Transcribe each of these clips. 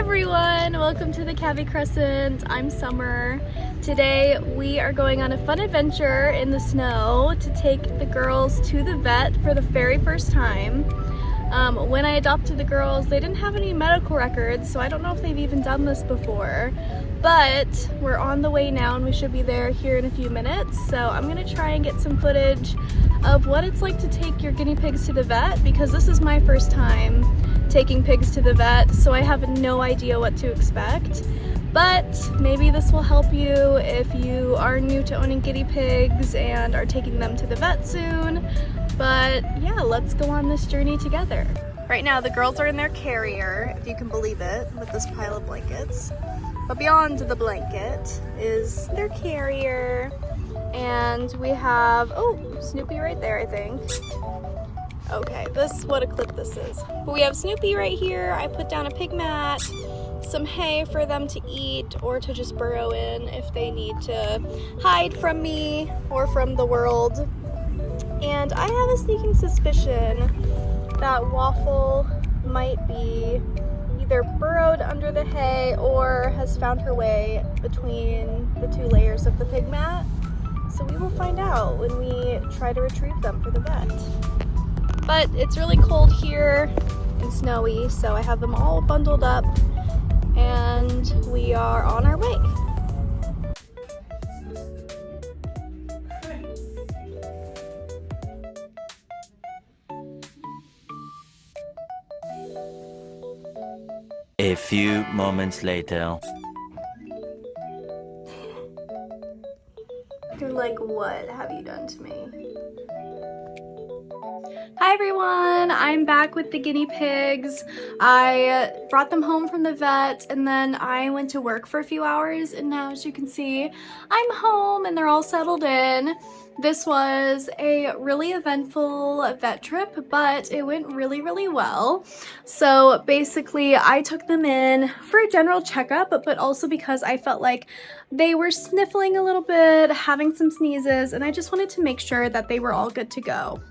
everyone! Welcome to the Cabby Crescent. I'm Summer. Today we are going on a fun adventure in the snow to take the girls to the vet for the very first time. When I adopted the girls, they didn't have any medical records, so I don't know if they've even done this before. But we're on the way now and we should be there here in a few minutes. So I'm gonna try and get some footage of what it's like to take your guinea pigs to the vet, because this is my first time taking pigs to the vet, so I have no idea what to expect. But maybe this will help you if you are new to owning guinea pigs and are taking them to the vet soon. But yeah, let's go on this journey together. Right now the girls are in their carrier, if you can believe it, with this pile of blankets. But beyond the blanket is their carrier. And we have, oh, Snoopy right there, I think. Okay, what a clip this is. But we have Snoopy right here. I put down a pig mat, some hay for them to eat or to just burrow in if they need to hide from me or from the world. And I have a sneaking suspicion that Waffle might be either burrowed under the hay or has found her way between the two layers of the pig mat. So we will find out when we try to retrieve them for the vet. But it's really cold here and snowy, so I have them all bundled up and we are on our way. A few moments later. You're like, what have you done to me? Hi everyone, I'm back with the guinea pigs. I brought them home from the vet and then I went to work for a few hours, and now as you can see, I'm home and they're all settled in. This was a really eventful vet trip, but it went really well. So basically I took them in for a general checkup, but also because I felt like they were sniffling a little bit, having some sneezes, and I just wanted to make sure that they were all good to go.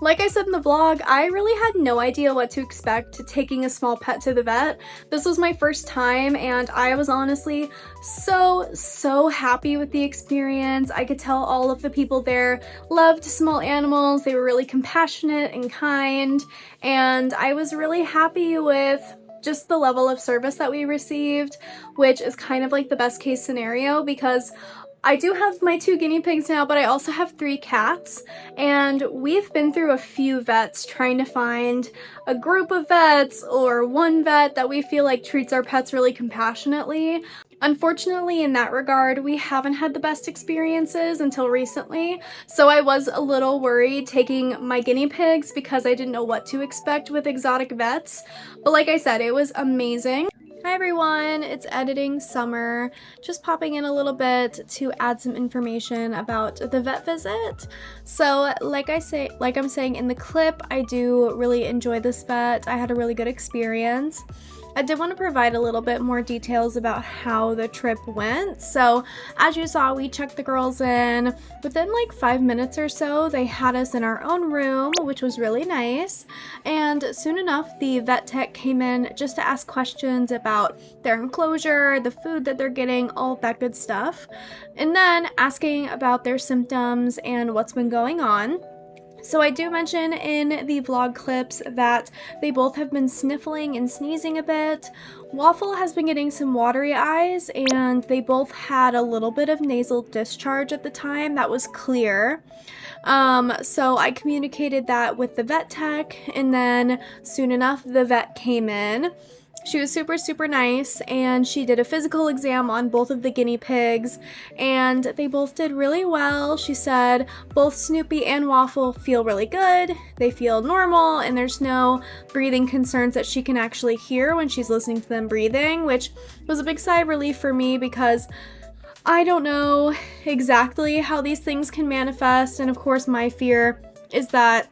Like I said in the vlog, I really had no idea what to expect taking a small pet to the vet. This was my first time and I was honestly so happy with the experience. I could tell all of the people there loved small animals. They were really compassionate and kind, and I was really happy with just the level of service that we received, which is kind of like the best case scenario because I do have my 2 guinea pigs now, but I also have 3 cats, and we've been through a few vets trying to find a group of vets or one vet that we feel like treats our pets really compassionately. Unfortunately, in that regard, we haven't had the best experiences until recently, so I was a little worried taking my guinea pigs because I didn't know what to expect with exotic vets, but like I said, it was amazing. Hi everyone, it's Editing Summer, just popping in a little bit to add some information about the vet visit. So like I'm saying in the clip, I do really enjoy this vet. I had a really good experience. I did want to provide a little bit more details about how the trip went. So as you saw, we checked the girls in. Within like 5 minutes or so, they had us in our own room, which was really nice. And soon enough, the vet tech came in just to ask questions about their enclosure, the food that they're getting, all that good stuff. And then asking about their symptoms and what's been going on. So I do mention in the vlog clips that they both have been sniffling and sneezing a bit. Waffle has been getting some watery eyes, and they both had a little bit of nasal discharge at the time that was clear. So I communicated that with the vet tech, and then soon enough the vet came in. She was super nice, and she did a physical exam on both of the guinea pigs, and they both did really well. She said both Snoopy and Waffle feel really good, they feel normal, and there's no breathing concerns that she can actually hear when she's listening to them breathing, which was a big sigh of relief for me because I don't know exactly how these things can manifest, and of course my fear is that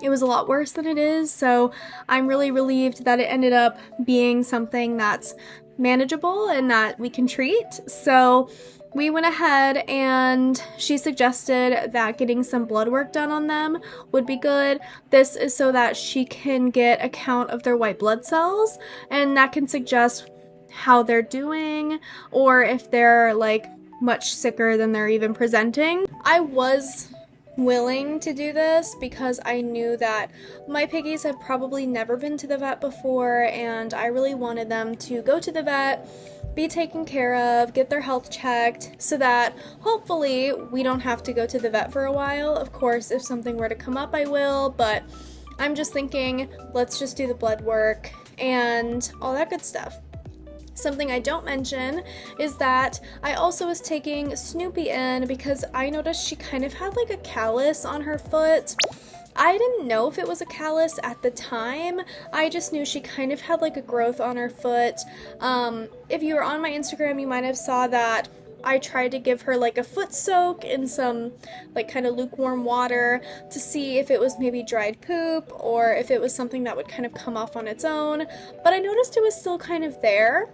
it was a lot worse than it is, so I'm really relieved that it ended up being something that's manageable and that we can treat. So we went ahead and she suggested that getting some blood work done on them would be good. This is so that she can get a count of their white blood cells, and that can suggest how they're doing or if they're like much sicker than they're even presenting. I was willing to do this because I knew that my piggies had probably never been to the vet before, and I really wanted them to go to the vet, be taken care of, get their health checked, so that hopefully we don't have to go to the vet for a while. Of course, if something were to come up, I will, but I'm just thinking, let's just do the blood work and all that good stuff. Something I don't mention is that I also was taking Snoopy in because I noticed she kind of had like a callus on her foot. I didn't know if it was a callus at the time. I just knew she kind of had like a growth on her foot. If you were on my Instagram, you might have saw that I tried to give her like a foot soak in some like kind of lukewarm water to see if it was maybe dried poop or if it was something that would kind of come off on its own. But I noticed it was still kind of there.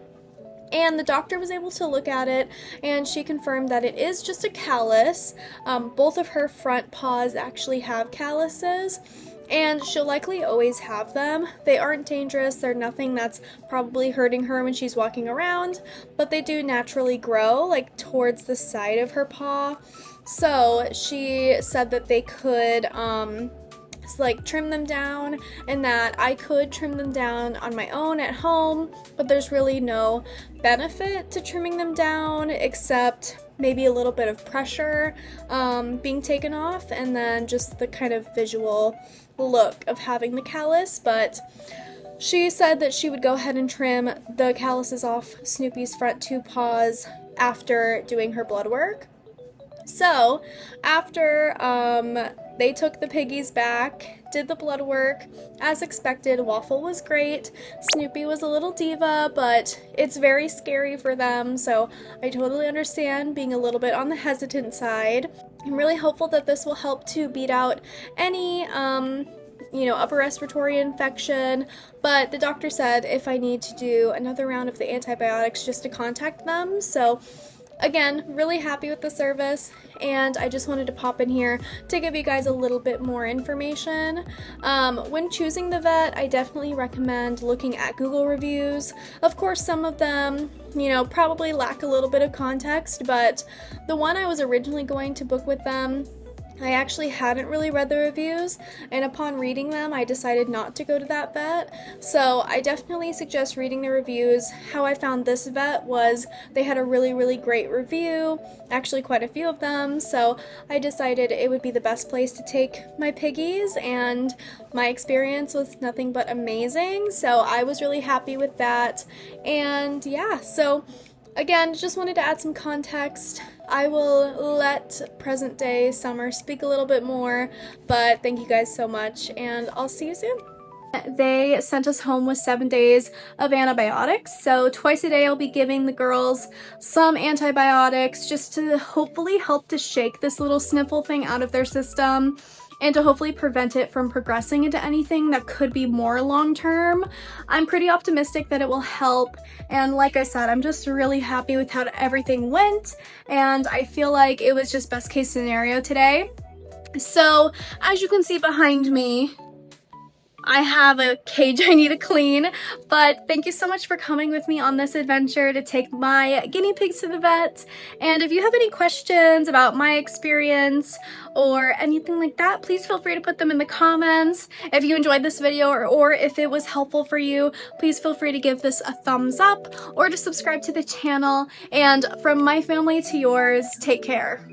And the doctor was able to look at it, and she confirmed that it is just a callus. Both of her front paws actually have calluses, and she'll likely always have them. They aren't dangerous. They're nothing that's probably hurting her when she's walking around, but they do naturally grow like towards the side of her paw. So she said that they could like trim them down, and that I could trim them down on my own at home, but there's really no benefit to trimming them down except maybe a little bit of pressure being taken off, and then just the kind of visual look of having the callus. But she said that she would go ahead and trim the calluses off Snoopy's front two paws after doing her blood work. So after they took the piggies back, did the blood work, as expected, Waffle was great. Snoopy was a little diva, but it's very scary for them, so I totally understand being a little bit on the hesitant side. I'm really hopeful that this will help to beat out any upper respiratory infection, but the doctor said if I need to do another round of the antibiotics just to contact them. So again, really happy with the service, and I just wanted to pop in here to give you guys a little bit more information. When choosing the vet, I definitely recommend looking at Google reviews. Of course, some of them, probably lack a little bit of context, but the one I was originally going to book with them, I actually hadn't really read the reviews, and upon reading them, I decided not to go to that vet. So I definitely suggest reading the reviews. How I found this vet was they had a really, really great review, actually quite a few of them, so I decided it would be the best place to take my piggies, and my experience was nothing but amazing, so I was really happy with that. And yeah, so again, just wanted to add some context. I will let present day Summer speak a little bit more, but thank you guys so much, and I'll see you soon. They sent us home with 7 days of antibiotics, so twice a day I'll be giving the girls some antibiotics just to hopefully help to shake this little sniffle thing out of their system, and to hopefully prevent it from progressing into anything that could be more long-term. I'm pretty optimistic that it will help, and like I said, I'm just really happy with how everything went, and I feel like it was just best case scenario today. So, as you can see behind me, I have a cage I need to clean, but thank you so much for coming with me on this adventure to take my guinea pigs to the vet. And if you have any questions about my experience or anything like that, please feel free to put them in the comments. If you enjoyed this video or if it was helpful for you, please feel free to give this a thumbs up or to subscribe to the channel. And from my family to yours, take care.